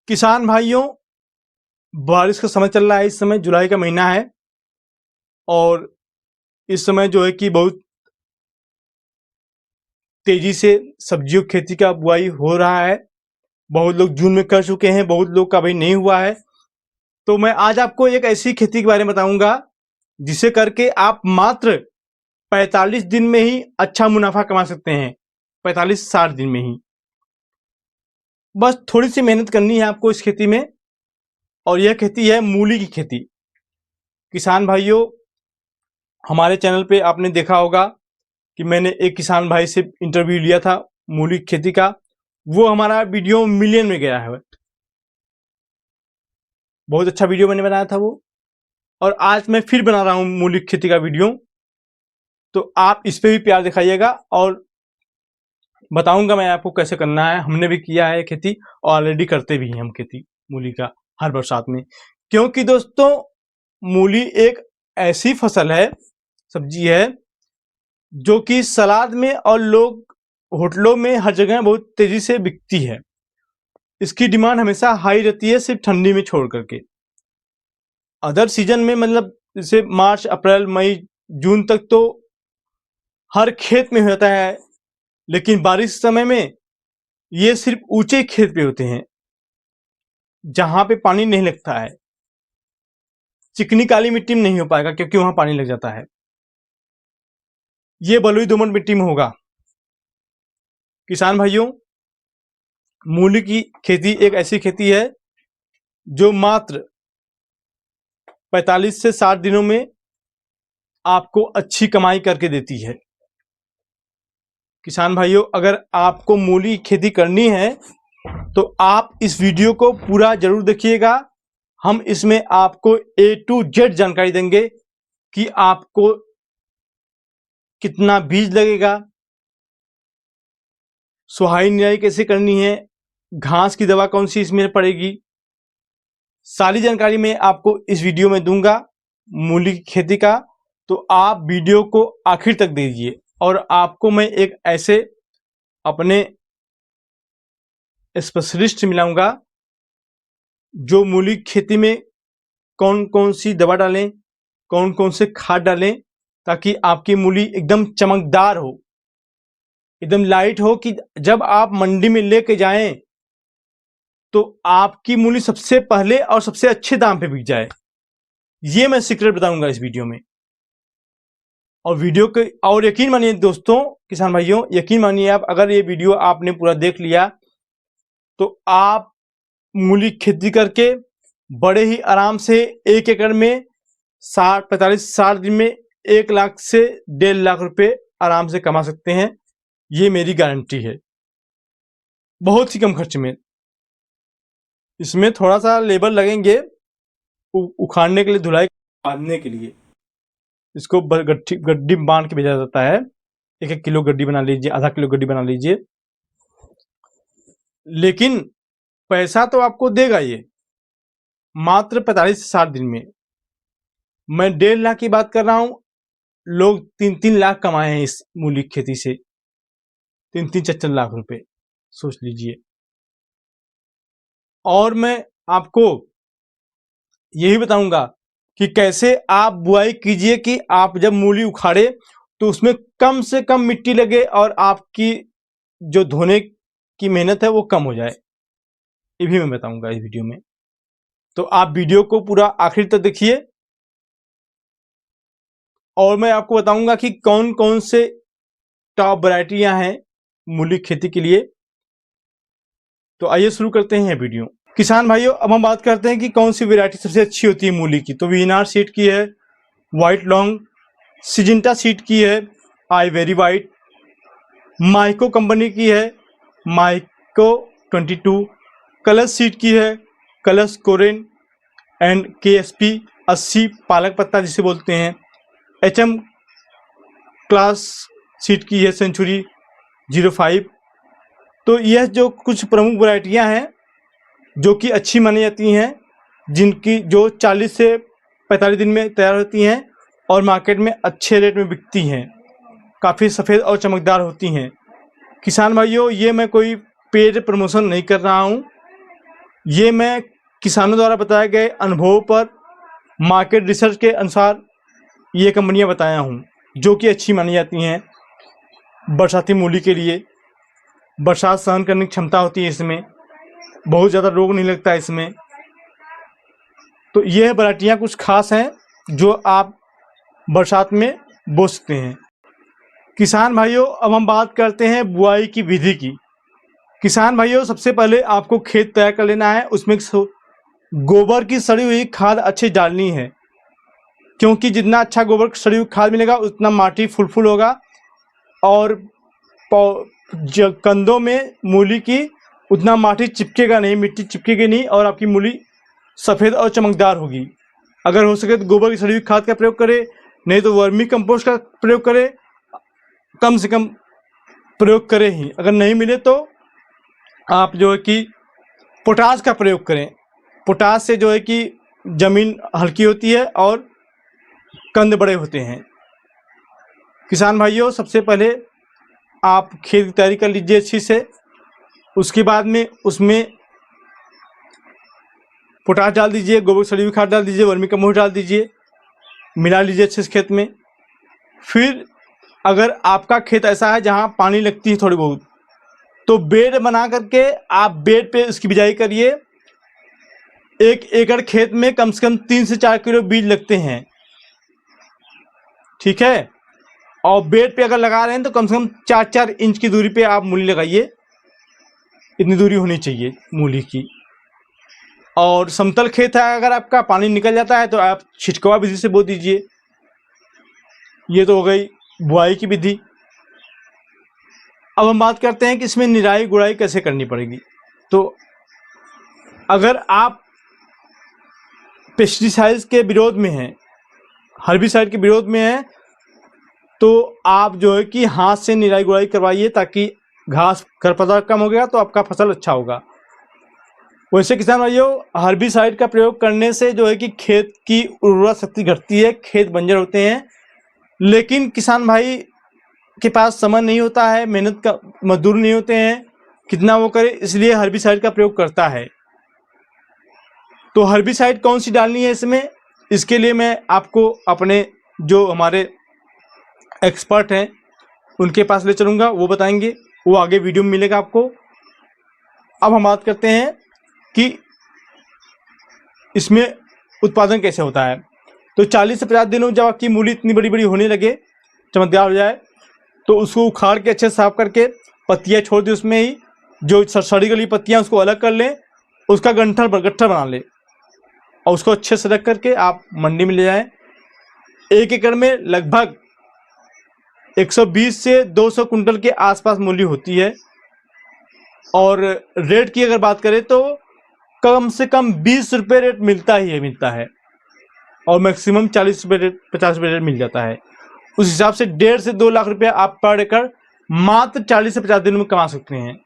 किसान भाइयों, बारिश का समय चल रहा है। इस समय जुलाई का महीना है और इस समय जो है कि बहुत तेजी से सब्जियों की खेती का बुआई हो रहा है। बहुत लोग जून में कर चुके हैं, बहुत लोग का अभी नहीं हुआ है। तो मैं आज आपको एक ऐसी खेती के बारे में बताऊंगा जिसे करके आप मात्र 45 दिन में ही अच्छा मुनाफा कमा सकते हैं। 45-60 दिन में ही। बस थोड़ी सी मेहनत करनी है आपको इस खेती में। और यह खेती है मूली की खेती। किसान भाइयों, हमारे चैनल पे आपने देखा होगा कि मैंने एक किसान भाई से इंटरव्यू लिया था मूली की खेती का। वो हमारा वीडियो मिलियन में गया है। बहुत अच्छा वीडियो मैंने बनाया था वो। और आज मैं फिर बना रहा हूँ मूली की खेती का वीडियो। तो आप इस पे भी प्यार दिखाइएगा और बताऊंगा मैं आपको कैसे करना है। हमने भी किया है खेती और ऑलरेडी करते भी हैं हम खेती मूली का हर बरसात में। क्योंकि दोस्तों, मूली एक ऐसी फसल है, सब्जी है, जो कि सलाद में और लोग होटलों में हर जगह बहुत तेजी से बिकती है। इसकी डिमांड हमेशा हाई रहती है, सिर्फ ठंडी में छोड़ करके। अदर सीजन में मतलब जैसे मार्च, अप्रैल, मई, जून तक तो हर खेत में होता है। लेकिन बारिश समय में ये सिर्फ ऊंचे खेत पे होते हैं जहां पे पानी नहीं लगता है। चिकनी काली मिट्टी में नहीं हो पाएगा क्योंकि वहां पानी लग जाता है। ये बलुई दोमट मिट्टी में होगा। किसान भाइयों, मूली की खेती एक ऐसी खेती है जो मात्र 45 से 60 दिनों में आपको अच्छी कमाई करके देती है। किसान भाइयों, अगर आपको मूली की खेती करनी है तो आप इस वीडियो को पूरा जरूर देखिएगा। हम इसमें आपको A to Z जानकारी देंगे कि आपको कितना बीज लगेगा, सुहाई निराई कैसे करनी है, घास की दवा कौन सी इसमें पड़ेगी, सारी जानकारी मैं आपको इस वीडियो में दूंगा मूली की खेती का। तो आप वीडियो को आखिर तक दीजिए और आपको मैं एक ऐसे अपने स्पेशलिस्ट मिलाऊंगा जो मूली की खेती में कौन कौन सी दवा डालें, कौन कौन से खाद डालें, ताकि आपकी मूली एकदम चमकदार हो, एकदम लाइट हो, कि जब आप मंडी में लेके जाएं तो आपकी मूली सबसे पहले और सबसे अच्छे दाम पे बिक जाए। ये मैं सीक्रेट बताऊंगा इस वीडियो में। और वीडियो के और यकीन मानिए दोस्तों, किसान भाइयों, यकीन मानिए आप, अगर ये वीडियो आपने पूरा देख लिया तो आप मूली खेती करके बड़े ही आराम से 1 एकड़ में 45-60 दिन में 1 लाख से 1.5 लाख रुपए आराम से कमा सकते हैं। ये मेरी गारंटी है, बहुत ही कम खर्च में। इसमें थोड़ा सा लेबर लगेंगे उखाड़ने के लिए, धुलाई, बांधने के लिए। इसको गड्डी में बांध के भेजा जाता है। 1-1 किलो गड्डी बना लीजिए, आधा किलो गड्डी बना लीजिए। लेकिन पैसा तो आपको देगा ये मात्र 45 से 60 दिन में। मैं 1.5 लाख की बात कर रहा हूं। लोग 3-3 लाख कमाए हैं इस मूली की खेती से। 3-4 लाख रुपए सोच लीजिए। और मैं आपको यही बताऊंगा कि कैसे आप बुआई कीजिए कि आप जब मूली उखाड़े तो उसमें कम से कम मिट्टी लगे और आपकी जो धोने की मेहनत है वो कम हो जाए। ये भी मैं बताऊंगा इस वीडियो में। तो आप वीडियो को पूरा आखिर तक देखिए और मैं आपको बताऊंगा कि कौन कौन से टॉप वैरायटियां हैं मूली खेती के लिए। तो आइए शुरू करते हैं वीडियो। किसान भाइयों, अब हम बात करते हैं कि कौन सी वैरायटी सबसे अच्छी होती है मूली की। तो वीनार सीड की है व्हाइट लॉन्ग, सिजिंटा सीड की है ivory white, Mahyco company की है माइको 22, कलश सीड की है कलश कोरेन एंड KSP 80 पालक पत्ता जिसे बोलते हैं, HM क्लास सीड की है सेंचुरी 05। तो यह जो कुछ प्रमुख वैरायटियां हैं जो कि अच्छी मानी जाती हैं, जिनकी जो 40 से 45 दिन में तैयार होती हैं और मार्केट में अच्छे रेट में बिकती हैं, काफ़ी सफ़ेद और चमकदार होती हैं। किसान भाइयों, ये मैं कोई पेड प्रमोशन नहीं कर रहा हूँ। ये मैं किसानों द्वारा बताए गए अनुभवों पर मार्केट रिसर्च के अनुसार ये कंपनियां बताया हूँ, जो कि अच्छी मानी जाती हैं बरसाती मूली के लिए। बरसात सहन करने की क्षमता होती है इसमें, बहुत ज़्यादा रोग नहीं लगता इसमें। तो यह वैरायटियाँ कुछ खास हैं जो आप बरसात में बो सकते हैं। किसान भाइयों, अब हम बात करते हैं बुआई की विधि की। किसान भाइयों, सबसे पहले आपको खेत तैयार कर लेना है, उसमें गोबर की सड़ी हुई खाद अच्छी डालनी है, क्योंकि जितना अच्छा गोबर की सड़ी हुई खाद मिलेगा उतना माटी फुल होगा और कंदों में मूली की उतना माटी चिपकेगा नहीं, मिट्टी चिपकेगी नहीं और आपकी मूली सफ़ेद और चमकदार होगी। अगर हो सके तो गोबर की सड़ी हुई खाद का प्रयोग करें, नहीं तो वर्मी कंपोस्ट का प्रयोग करें, कम से कम प्रयोग करें ही। अगर नहीं मिले तो आप जो है कि पोटाश का प्रयोग करें। पोटाश से जो है कि ज़मीन हल्की होती है और कंद बड़े होते हैं। किसान भाइयों, सबसे पहले आप खेत की तैयारी कर लीजिए अच्छी से। उसके बाद में उसमें पोटाश डाल दीजिए, गोबर की सड़ी हुई खाद डाल दीजिए, वर्मी कंपोस्ट डाल दीजिए, मिला लीजिए अच्छे से खेत में। फिर अगर आपका खेत ऐसा है जहाँ पानी लगती है थोड़ी बहुत, तो बेड बना करके आप बेड पे इसकी बिजाई करिए। 1 एकड़ खेत में कम से कम 3 से 4 किलो बीज लगते हैं, ठीक है। और बेड पे अगर लगा रहे हैं तो कम से कम 4-4 इंच की दूरी पे आप मूली लगाइए, इतनी दूरी होनी चाहिए मूली की। और समतल खेत है अगर आपका, पानी निकल जाता है तो आप छिटकवा विधि से बो दीजिए। ये तो हो गई बुआई की विधि। अब हम बात करते हैं कि इसमें निराई गुड़ाई कैसे करनी पड़ेगी। तो अगर आप पेस्टिसाइड्स के विरोध में हैं, हर्बिसाइड के विरोध में हैं, तो आप जो है कि हाथ से निराई गुड़ाई करवाइए, ताकि घास खरपतवार कम हो गया तो आपका फसल अच्छा होगा। वैसे किसान भाइयों, हर्बिसाइड का प्रयोग करने से जो है कि खेत की उर्वरा शक्ति घटती है, खेत बंजर होते हैं। लेकिन किसान भाई के पास समय नहीं होता है, मेहनत का मजदूर नहीं होते हैं, कितना वो करे, इसलिए हर्बिसाइड का प्रयोग करता है। तो हर्बिसाइड कौन सी डालनी है इसमें, इसके लिए मैं आपको अपने जो हमारे एक्सपर्ट हैं उनके पास ले चलूँगा, वो बताएंगे, वो आगे वीडियो में मिलेगा आपको। अब हम बात करते हैं कि इसमें उत्पादन कैसे होता है। तो 40 से 50 दिनों में जब आपकी मूली इतनी बड़ी बड़ी होने लगे, चमकदार हो जाए, तो उसको उखाड़ के अच्छे से साफ करके पत्तियाँ छोड़ दें उसमें ही, जो सड़ी गली पत्तियाँ उसको अलग कर लें, उसका गट्ठर बना लें और उसको अच्छे से रख करके आप मंडी में ले जाएं। 1 एकड़ में लगभग 120 से 200 कुंटल के आसपास मूली होती है। और रेट की अगर बात करें तो कम से कम 20 रुपये रेट मिलता है और मैक्सिमम 40 रुपये रेट, 50 रुपये रेट मिल जाता है। उस हिसाब से 1.5 से 2 लाख रुपये आप पर एकड़ मात्र 40 से 50 दिन में कमा सकते हैं।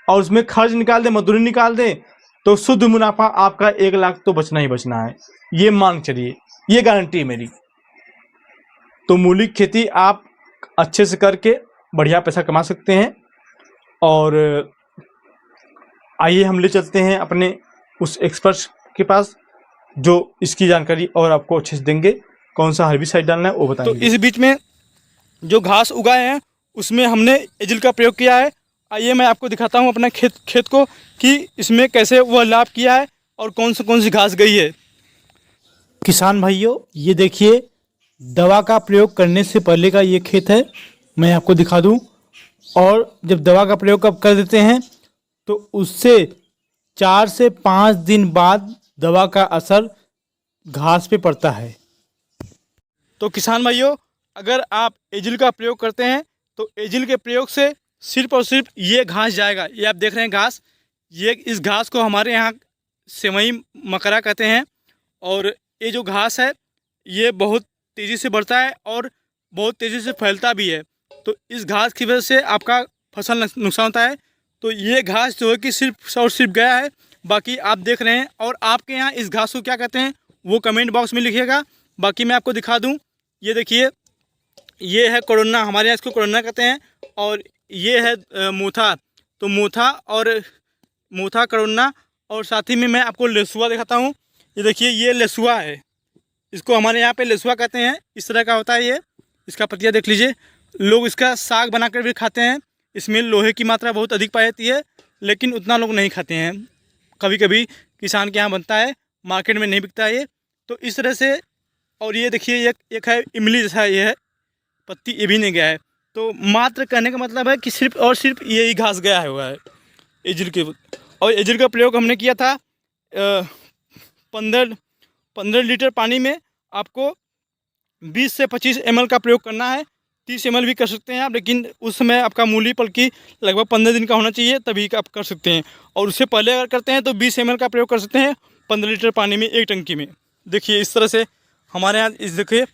और उसमें खर्च निकाल दें, मजदूरी निकाल दें, तो शुद्ध मुनाफा आपका 1 लाख तो बचना ही बचना है, ये मान चलिए, ये गारंटी है मेरी। तो मूली की खेती आप अच्छे से करके बढ़िया पैसा कमा सकते हैं। और आइए हम ले चलते हैं अपने उस एक्सपर्ट के पास जो इसकी जानकारी और आपको अच्छे से देंगे, कौन सा हर्बिसाइड डालना है वो बताएंगे। तो इस बीच में जो घास उगाए हैं उसमें हमने एजिल का प्रयोग किया है। आइए मैं आपको दिखाता हूं अपना खेत को कि इसमें कैसे वह लाभ किया है और कौन सी घास गई है। किसान भाइयों, ये देखिए दवा का प्रयोग करने से पहले का ये खेत है, मैं आपको दिखा दूं। और जब दवा का प्रयोग आप कर देते हैं तो उससे 4 से 5 दिन बाद दवा का असर घास पे पड़ता है। तो किसान भाइयों, अगर आप एजिल का प्रयोग करते हैं तो एजिल के प्रयोग से सिर्फ और सिर्फ ये घास जाएगा। ये आप देख रहे हैं घास, ये इस घास को हमारे यहाँ सेवई मकरा कहते हैं। और ये जो घास है ये बहुत तेज़ी से बढ़ता है और बहुत तेज़ी से फैलता भी है। तो इस घास की वजह से आपका फसल नुकसान होता है। तो ये घास जो है कि सिर्फ और सिर्फ गया है, बाकी आप देख रहे हैं। और आपके यहाँ इस घास को क्या कहते हैं वो कमेंट बॉक्स में लिखिएगा। बाकी मैं आपको दिखा दूँ, ये देखिए, ये है कोरोना, हमारे यहाँ इसको कोरोना कहते हैं। और ये है मोथा। तो मोथा कोरोना और साथ ही में मैं आपको लेसुआ दिखाता हूँ। ये देखिए, ये लेसुआ है, इसको हमारे यहाँ पे लेसुआ कहते हैं। इस तरह का होता है ये, इसका पत्तियाँ देख लीजिए। लोग इसका साग बनाकर भी खाते हैं। इसमें लोहे की मात्रा बहुत अधिक पाई जाती है, लेकिन उतना लोग नहीं खाते हैं। कभी कभी किसान के यहाँ बनता है, मार्केट में नहीं बिकता है ये। तो इस तरह से। और ये देखिए, एक है इमली जैसा, ये है पत्ती, ये भी नहीं गया है। तो मात्र कहने का मतलब है कि सिर्फ और सिर्फ यही घास गया हुआ है एजिल के। और एजिल का प्रयोग हमने किया था 15 लीटर पानी में आपको 20 से 25 ml का प्रयोग करना है। 30 ml भी कर सकते हैं आप, लेकिन उस समय आपका मूली पलकी लगभग 15 दिन का होना चाहिए, तभी आप कर सकते हैं। और उससे पहले अगर करते हैं तो 20 ml का प्रयोग कर सकते हैं 15 लीटर पानी में, एक टंकी में। देखिए इस तरह से हमारे यहाँ, इस देखिए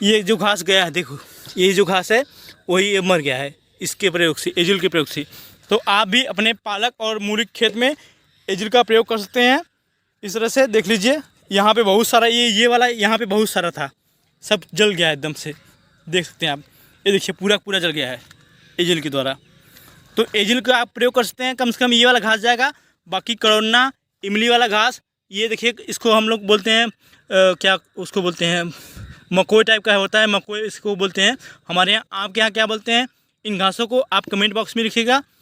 ये जो घास गया है, देखो ये जो घास है वही ये मर गया है इसके प्रयोग से, एजिल के प्रयोग से। तो आप भी अपने पालक और मूली खेत में एजिल का प्रयोग कर सकते हैं। इस तरह से देख लीजिए, यहाँ पे बहुत सारा ये वाला यहाँ पे बहुत सारा था, सब जल गया है एकदम से, देख सकते हैं आप। ये देखिए पूरा जल गया है एजिल के द्वारा। तो एजिल का आप प्रयोग कर सकते हैं। कम से कम ये वाला घास जाएगा। बाकी करोना, इमली वाला घास, ये देखिए इसको हम लोग बोलते हैं क्या उसको बोलते हैं, मकोई टाइप का होता है, मकोई इसको बोलते हैं। हमारे यहाँ, आपके यहाँ क्या बोलते हैं इन घासों को, आप कमेंट बॉक्स में लिखिएगा।